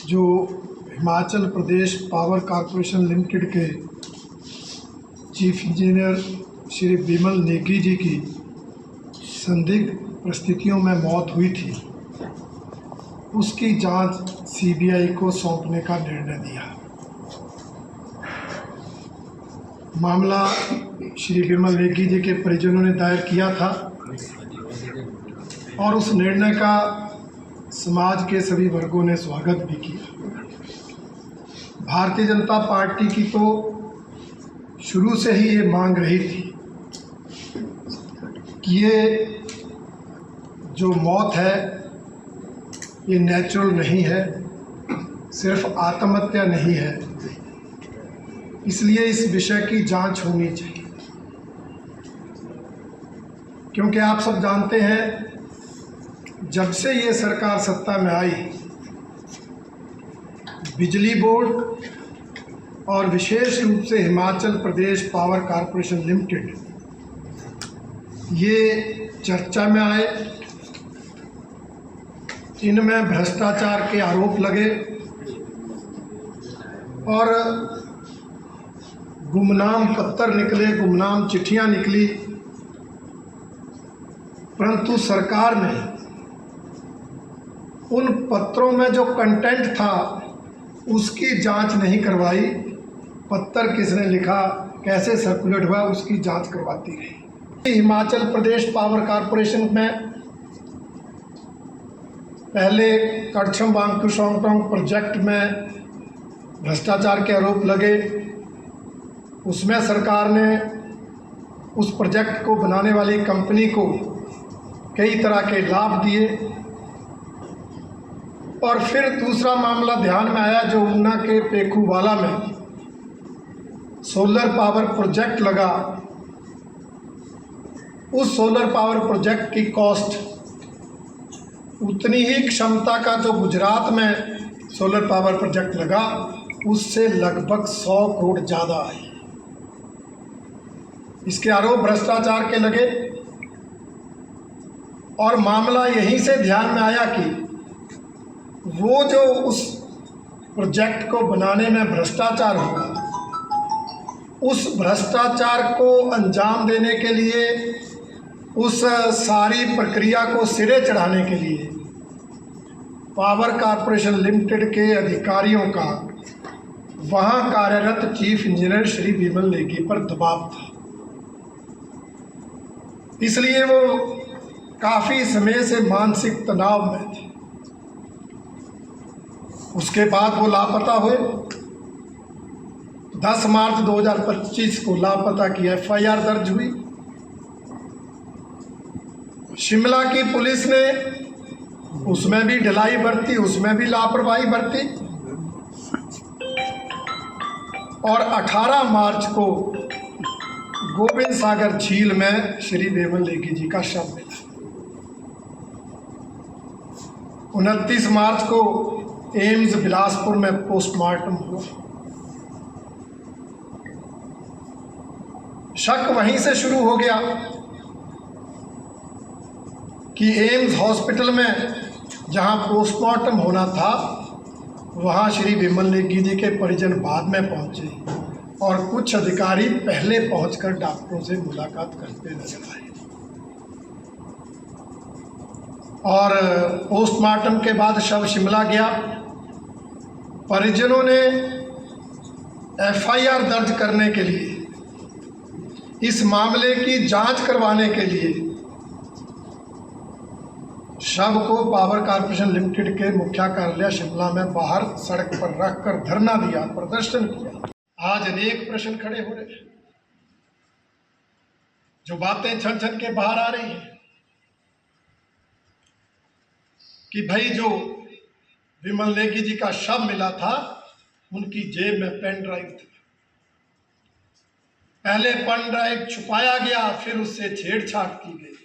जो Himachal Pradesh power corporation limited के chief engineer Shri विमल नेगी जी की संदिग्ध परिस्थितियों में मौत हुई थी, उसकी जांच सीबीआई को सौंपने का निर्णय दिया। मामला श्री विमल नेगी जी के परिजनों ने दायर किया था और उस निर्णय का समाज के सभी वर्गों ने स्वागत भी किया। भारतीय जनता पार्टी की तो शुरू से ही ये मांग रही थी कि ये जो मौत है ये नेचुरल नहीं है, सिर्फ आत्महत्या नहीं है, इसलिए इस विषय की जांच होनी चाहिए। क्योंकि आप सब जानते हैं, जब से ये सरकार सत्ता में आई, बिजली बोर्ड और विशेष रूप से Himachal Pradesh power corporation limited ये चर्चा में आए, इनमें भ्रष्टाचार के आरोप लगे और गुमनाम पत्र निकले, गुमनाम चिट्ठियां निकली, परंतु सरकार ने उन पत्रों में जो कंटेंट था उसकी जांच नहीं करवाई। पत्र किसने लिखा, कैसे सर्कुलेट हुआ, उसकी जांच करवाती रही। हिमाचल प्रदेश पावर कॉरपोरेशन में पहले कड़छम बांगटू सोंगटोंग प्रोजेक्ट में भ्रष्टाचार के आरोप लगे, उसमें सरकार ने उस प्रोजेक्ट को बनाने वाली कंपनी को कई तरह के लाभ दिए। और फिर दूसरा मामला ध्यान में आया, जो ऊना के पेखूवाला में सोलर पावर प्रोजेक्ट लगा। उस सोलर पावर प्रोजेक्ट की कॉस्ट उतनी ही क्षमता का जो गुजरात में सोलर पावर प्रोजेक्ट लगा उससे लगभग 100 करोड़ ज़्यादा आई। इसके आरोप भ्रष्टाचार के लगे और मामला यहीं से ध्यान में आया कि वो जो उस प्रोजेक्ट को बनाने में भ्रष्टाचार होगा, उस भ्रष्टाचार को अंजाम देने के लिए, उस सारी प्रक्रिया को सिरे चढ़ाने के लिए पावर कॉरपोरेशन लिमिटेड के अधिकारियों का वहाँ कार्यरत चीफ इंजीनियर श्री विमल नेगी पर दबाव था। इसलिए वो काफ़ी समय से मानसिक तनाव में थे। उसके बाद वो लापता हुए। 10 मार्च 2025 को लापता की एफआईआर दर्ज हुई। शिमला की पुलिस ने उसमें भी ढिलाई बरती, उसमें भी लापरवाही बरती और 18 मार्च को गोविंद सागर झील में श्री विमल नेगी जी का शव मिला। 29 मार्च को एम्स बिलासपुर में पोस्टमार्टम हुआ। शक वहीं से शुरू हो गया कि एम्स हॉस्पिटल में जहां पोस्टमार्टम होना था, वहां श्री विमल नेगी जी के परिजन बाद में पहुंचे और कुछ अधिकारी पहले पहुंचकर डॉक्टरों से मुलाकात करते नजर आए। और पोस्टमार्टम के बाद शव शिमला गया। परिजनों ने एफआईआर दर्ज करने के लिए, इस मामले की जांच करवाने के लिए शव को पावर कॉरपोरेशन लिमिटेड के मुख्य कार्यालय शिमला में बाहर सड़क पर रखकर धरना दिया, प्रदर्शन किया। आज अनेक प्रश्न खड़े हो रहे हैं, जो बातें छन छन के बाहर आ रही हैं कि भाई जो विमल नेगी जी का शव मिला था, उनकी जेब में पेन ड्राइव थी। पहले पेन ड्राइव छुपाया गया, फिर उससे छेड़छाड़ की गई।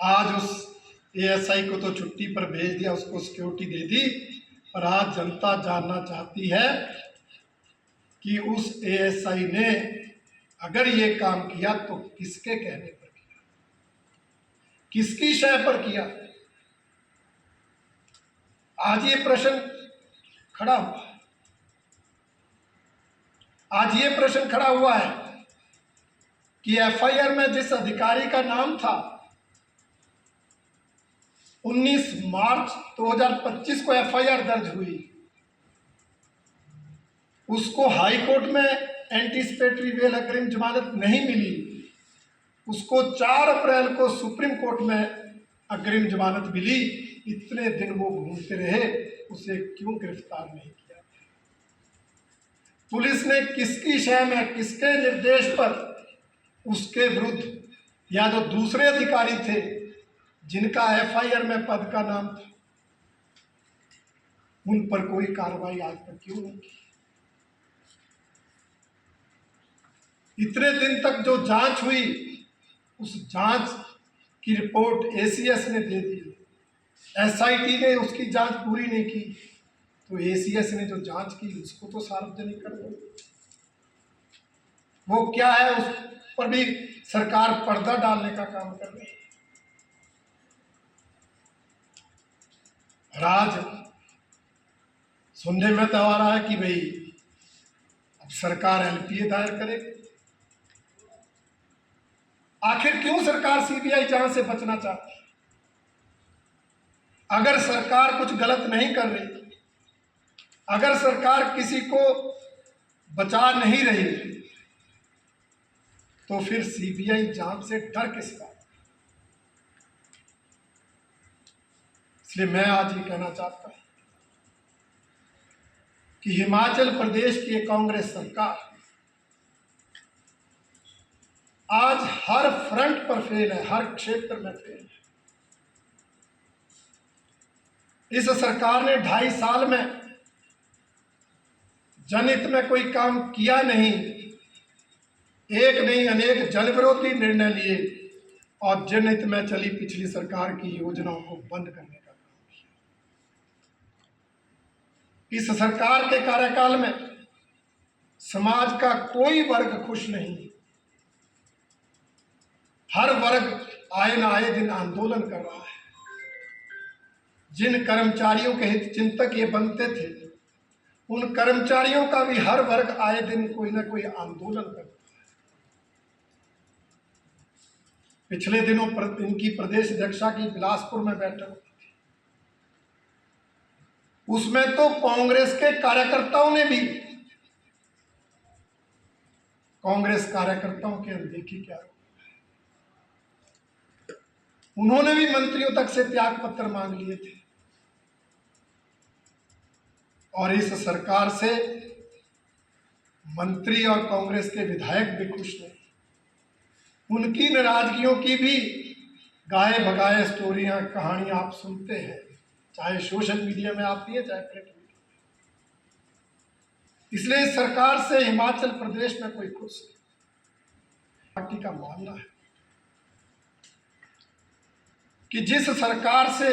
आज उस एएसआई को तो छुट्टी पर भेज दिया, उसको सिक्योरिटी दे दी, पर आज जनता जानना चाहती है कि उस एएसआई ने अगर ये काम किया तो किसके कहने पर किया, किसकी शय पर किया। आज ये प्रश्न खड़ा हुआ है, आज ये प्रश्न खड़ा हुआ है कि एफआईआर में जिस अधिकारी का नाम था 19 मार्च 2025 को एफआईआर दर्ज हुई, उसको हाई कोर्ट में एंटीसिपेटरी बेल अग्रिम जमानत नहीं मिली, उसको 4 अप्रैल को सुप्रीम कोर्ट में अग्रिम जमानत मिली। इतने दिन वो घूमते रहे, उसे क्यों गिरफ्तार नहीं किया? पुलिस ने किसकी शय में, किसके निर्देश पर उसके विरुद्ध या जो दूसरे अधिकारी थे जिनका एफआईआर में पद का नाम था, उन पर कोई कार्रवाई आज तक क्यों नहीं की? इतने दिन तक जो जांच हुई, उस जांच की रिपोर्ट एसीएस ने दे दी, एसआईटी ने उसकी जांच पूरी नहीं की, तो एसीएस ने जो जांच की उसको तो सार्वजनिक कर दो। वो क्या है, उस पर भी सरकार पर्दा डालने का काम कर रही है। राज सुनने में तो आ रहा है कि भाई अब सरकार एलपीए दायर करेगी। आखिर क्यों सरकार सीबीआई जांच से बचना चाहती है? अगर सरकार कुछ गलत नहीं कर रही, अगर सरकार किसी को बचा नहीं रही, तो फिर सीबीआई जांच से डर किसका? इसलिए मैं आज ये कहना चाहता हूं कि हिमाचल प्रदेश की कांग्रेस सरकार आज हर फ्रंट पर फेल है, हर क्षेत्र में फेल है। इस सरकार ने 2.5 साल में जनहित में कोई काम किया नहीं, एक नहीं अनेक जन विरोधी निर्णय लिए और जनहित में चली पिछली सरकार की योजनाओं को बंद करने का काम किया। इस सरकार के कार्यकाल में समाज का कोई वर्ग खुश नहीं, हर वर्ग आए न आए दिन आंदोलन कर रहा है। जिन कर्मचारियों के हित चिंतक ये बनते थे, उन कर्मचारियों का भी हर वर्ग आए दिन कोई ना कोई आंदोलन करता है। पिछले दिनों इनकी प्रदेश अध्यक्षा की बिलासपुर में बैठक हुई थी, उसमें तो कांग्रेस के कार्यकर्ताओं ने भी कांग्रेस कार्यकर्ताओं की अनदेखी किया। उन्होंने भी मंत्रियों तक से त्याग पत्र मांग लिए थे और इस सरकार से मंत्री और कांग्रेस के विधायक भी खुश नहीं। उनकी नाराजगियों की भी गाए भगाए स्टोरियां, कहानियां आप सुनते हैं, चाहे सोशल मीडिया में आती है चाहे प्रिंट मीडिया में। इसलिए इस सरकार से हिमाचल प्रदेश में कोई खुश नहीं। पार्टी का मानना है कि जिस सरकार से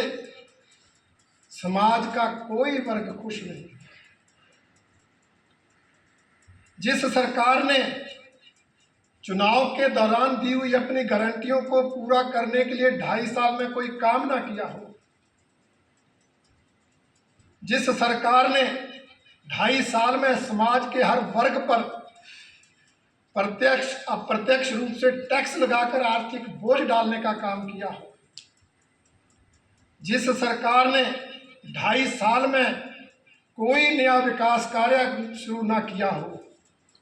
समाज का कोई वर्ग खुश नहीं, जिस सरकार ने चुनाव के दौरान दी हुई अपनी गारंटियों को पूरा करने के लिए 2.5 साल में कोई काम ना किया हो, जिस सरकार ने 2.5 साल में समाज के हर वर्ग पर प्रत्यक्ष अप्रत्यक्ष रूप से टैक्स लगाकर आर्थिक बोझ डालने का काम किया हो, जिस सरकार ने 2.5 साल में कोई नया विकास कार्य शुरू ना किया हो,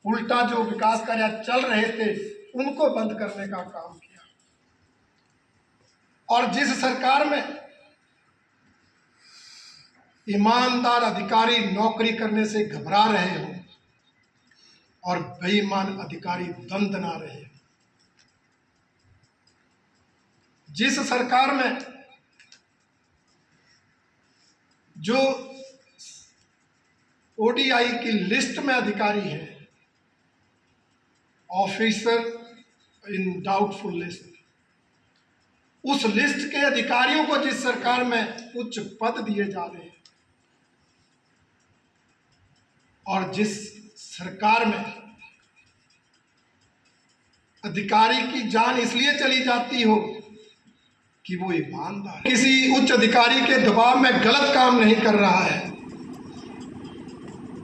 उल्टा जो विकास कार्य चल रहे थे उनको बंद करने का काम किया, और जिस सरकार में ईमानदार अधिकारी नौकरी करने से घबरा रहे हो और बेईमान अधिकारी दंदना रहे हो, जिस सरकार में जो ओडीआई की लिस्ट में अधिकारी हैं, ऑफिसर इन डाउटफुल लिस्ट, उस लिस्ट के अधिकारियों को जिस सरकार में उच्च पद दिए जा रहे हैं, और जिस सरकार में अधिकारी की जान इसलिए चली जाती हो कि वो ईमानदार किसी उच्च अधिकारी के दबाव में गलत काम नहीं कर रहा है,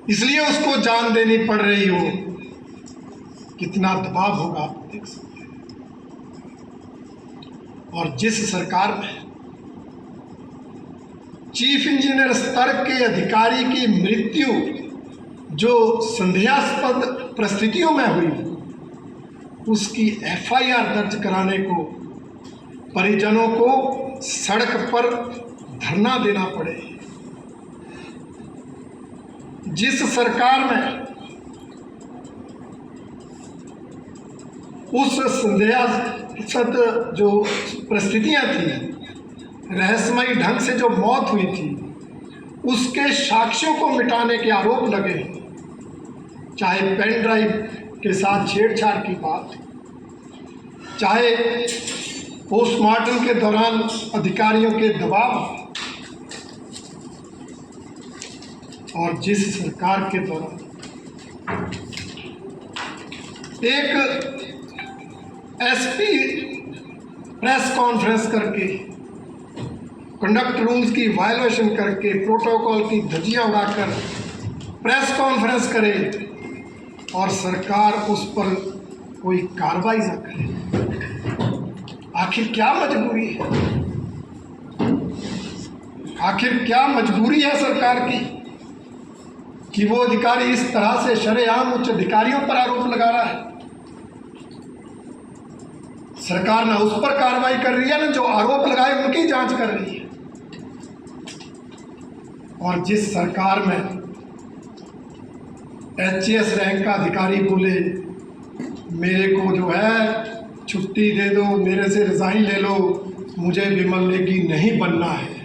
इसलिए उसको जान देनी पड़ रही हो। कितना दबाव होगा आप देख सकते हैं। और जिस सरकार में चीफ इंजीनियर स्तर के अधिकारी की मृत्यु जो संदेहास्पद परिस्थितियों में हुई, उसकी एफआईआर दर्ज कराने को परिजनों को सड़क पर धरना देना पड़े। जिस सरकार में उस संदेहास्पद जो परिस्थितियां थी, रहस्यमयी ढंग से जो मौत हुई थी, उसके साक्ष्यों को मिटाने के आरोप लगे, चाहे पेन ड्राइव के साथ छेड़छाड़ की बात, चाहे पोस्टमार्टम के दौरान अधिकारियों के दबाव, और जिस सरकार के दौरान एक एसपी प्रेस कॉन्फ्रेंस करके कंडक्ट रूल्स की वायलेशन करके प्रोटोकॉल की धज्जियां उड़ाकर प्रेस कॉन्फ्रेंस करे और सरकार उस पर कोई कार्रवाई ना करे। आखिर क्या मजबूरी है? आखिर क्या मजबूरी है सरकार की कि वो अधिकारी इस तरह से शरेआम उच्च अधिकारियों पर आरोप लगा रहा है? सरकार ना उस पर कार्रवाई कर रही है, ना जो आरोप लगाए उनकी जांच कर रही है। और जिस सरकार में एचएएस रैंक का अधिकारी बोले मेरे को जो है छुट्टी दे दो, मेरे से रिजाइन ले लो, मुझे विमल नेगी नहीं बनना है।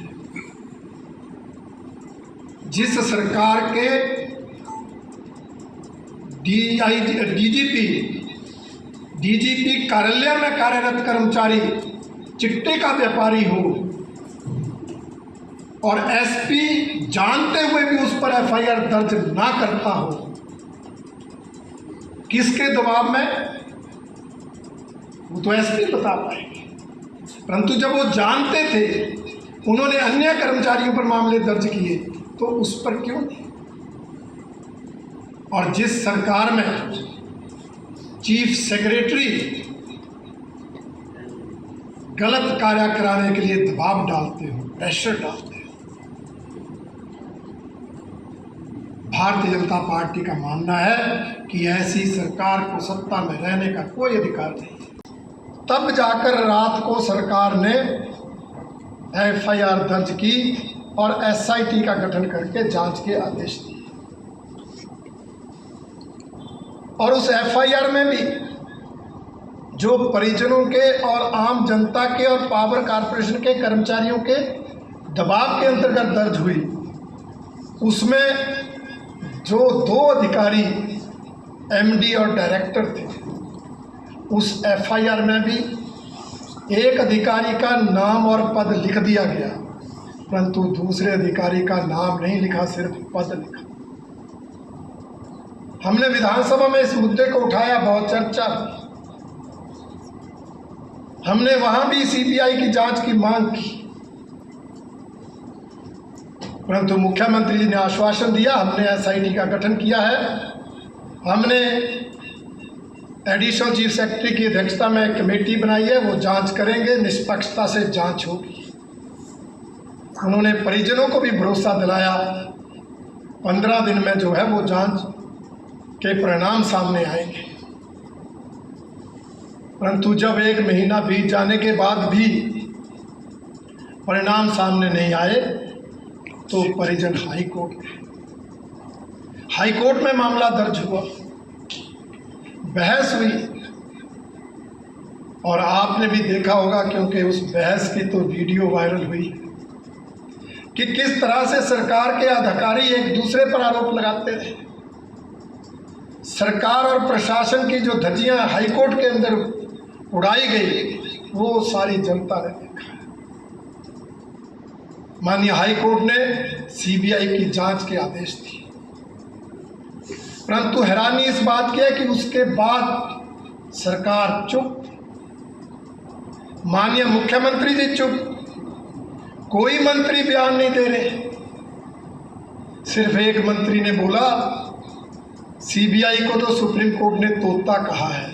जिस सरकार के डीजीपी कार्यालय में कार्यरत कर्मचारी चिट्टे का व्यापारी हो और एसपी जानते हुए भी उस पर एफआईआर दर्ज ना करता हो, किसके दबाव में? वो तो एसपी बता पाएंगे। परंतु जब वो जानते थे, उन्होंने अन्य कर्मचारियों पर मामले दर्ज किए, तो उस पर क्यों नहीं? और जिस सरकार में चीफ सेक्रेटरी गलत कार्य कराने के लिए दबाव डालते हो, प्रेशर डालते हो, भारतीय जनता पार्टी का मानना है कि ऐसी सरकार को सत्ता में रहने का कोई अधिकार नहीं। तब जाकर रात को सरकार ने एफआईआर दर्ज की और एसआईटी का गठन करके जांच के आदेश दिए। और उस एफआईआर में भी जो परिजनों के और आम जनता के और पावर कॉरपोरेशन के कर्मचारियों के दबाव के अंतर्गत दर्ज हुई, उसमें जो 2 अधिकारी एमडी और डायरेक्टर थे, उस एफआईआर में भी एक अधिकारी का नाम और पद लिख दिया गया, परंतु दूसरे अधिकारी का नाम नहीं लिखा, सिर्फ पद लिखा। हमने विधानसभा में इस मुद्दे को उठाया, बहुत चर्चा हुई। हमने वहां भी सीबीआई की जांच की मांग की, परंतु मुख्यमंत्री जी ने आश्वासन दिया, हमने एसआईटी का गठन किया है, हमने एडिशनल चीफ सेक्रेटरी की अध्यक्षता में एक कमेटी बनाई है, वो जांच करेंगे, निष्पक्षता से जांच होगी। उन्होंने परिजनों को भी भरोसा दिलाया 15 दिन में जो है वो जांच के परिणाम सामने आएंगे। परंतु जब 1 महीना बीत जाने के बाद भी परिणाम सामने नहीं आए, तो परिजन हाई कोर्ट में मामला दर्ज हुआ, बहस हुई, और आपने भी देखा होगा क्योंकि उस बहस की तो वीडियो वायरल हुई कि किस तरह से सरकार के अधिकारी एक दूसरे पर आरोप लगाते थे। सरकार और प्रशासन की जो धज्जियां हाईकोर्ट के अंदर उड़ाई गई, वो सारी जनता ने देखा। माननीय हाईकोर्ट ने सीबीआई की जांच के आदेश दिए, परंतु हैरानी इस बात की है कि उसके बाद सरकार चुप, माननीय मुख्यमंत्री जी चुप, कोई मंत्री बयान नहीं दे रहे। सिर्फ एक मंत्री ने बोला सीबीआई को तो सुप्रीम कोर्ट ने तोता कहा है,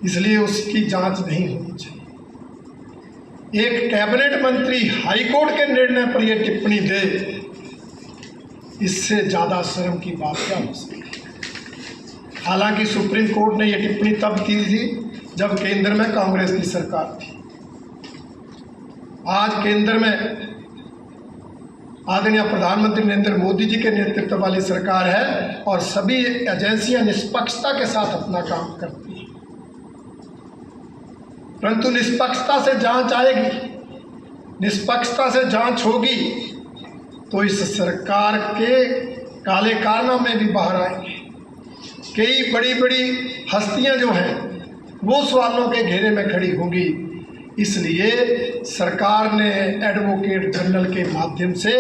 इसलिए उसकी जांच नहीं होनी चाहिए। एक कैबिनेट मंत्री हाई कोर्ट के निर्णय पर यह टिप्पणी दे, इससे ज़्यादा शर्म की बात क्या हो सकती है। हालांकि सुप्रीम कोर्ट ने यह टिप्पणी तब की थी जब केंद्र में कांग्रेस की सरकार थी। आज केंद्र में आदरणीय प्रधानमंत्री नरेंद्र मोदी जी के नेतृत्व वाली सरकार है और सभी एजेंसियां निष्पक्षता के साथ अपना काम करती हैं। परंतु निष्पक्षता से जांच आएगी, निष्पक्षता से जांच होगी तो इस सरकार के काले कारनामे भी बाहर आएंगे। कई बड़ी बड़ी हस्तियां जो हैं वो सवालों के घेरे में खड़ी होंगी। इसलिए सरकार ने एडवोकेट जनरल के माध्यम से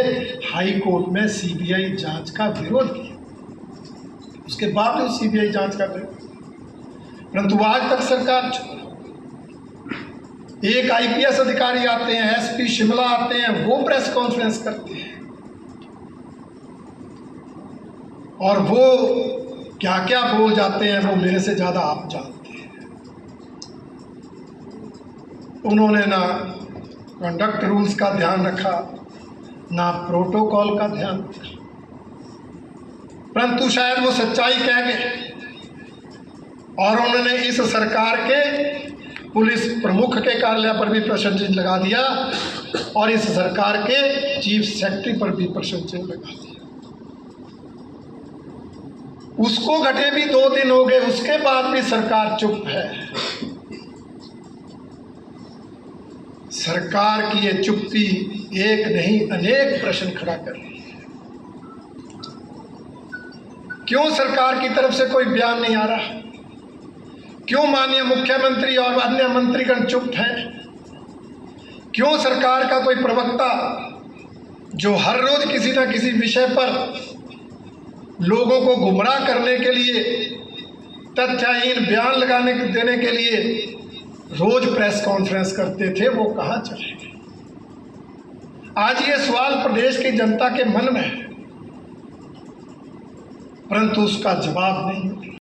हाई कोर्ट में सीबीआई जांच का विरोध किया। उसके बावजूद सीबीआई जांच का विरोध, परंतु आज तक सरकार एक आईपीएस अधिकारी आते हैं, एसपी शिमला आते हैं, वो प्रेस कॉन्फ्रेंस करते हैं और वो क्या क्या बोल जाते हैं वो मेरे से ज़्यादा आप जानते हैं। उन्होंने ना कंडक्ट रूल्स का ध्यान रखा, ना प्रोटोकॉल का ध्यान रखा, परंतु शायद वो सच्चाई कह गए और उन्होंने इस सरकार के पुलिस प्रमुख के कार्यालय पर भी प्रश्न चिन्ह लगा दिया और इस सरकार के चीफ सेक्रेटरी पर भी प्रश्न चिन्ह लगा दिया। उसको घटे भी 2 दिन हो गए, उसके बाद भी सरकार चुप है। सरकार की ये चुप्पी एक नहीं अनेक प्रश्न खड़ा कर रही है। क्यों सरकार की तरफ से कोई बयान नहीं आ रहा? क्यों माननीय मुख्यमंत्री और अन्य मंत्रीगण चुप हैं? क्यों सरकार का कोई प्रवक्ता जो हर रोज किसी न किसी विषय पर लोगों को गुमराह करने के लिए, तथ्यहीन बयान देने के लिए रोज प्रेस कॉन्फ्रेंस करते थे, वो कहाँ चले गए? आज ये सवाल प्रदेश की जनता के मन में है, परंतु उसका जवाब नहीं मिल रहा।